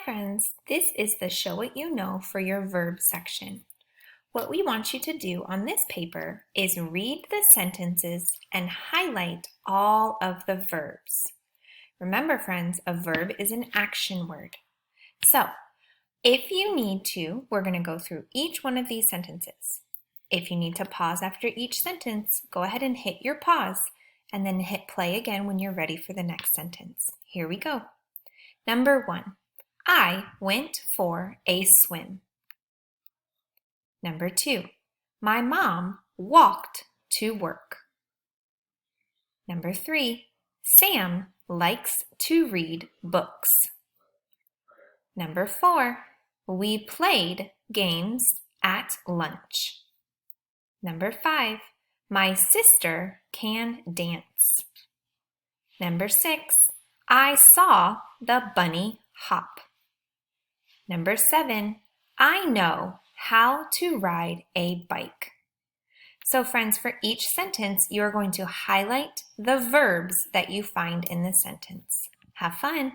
friends, this is the Show What You Know for your verb section. What we want you to do on this paper is read the sentences and highlight all of the verbs. Remember friends, a verb is an action word. So, if you need to, we're going to go through each one of these sentences. If you need to pause after each sentence, go ahead and hit your pause and then hit play again when you're ready for the next sentence. Here we go. Number 1. I went for a swim. Number 2. My mom walked to work. Number 3. Sam likes to read books. Number 4. We played games at lunch. Number 5. My sister can dance. Number 6. I saw the bunny hop. Number 7. I know how to ride a bike. So friends, for each sentence, you're going to highlight the verbs that you find in the sentence. Have fun!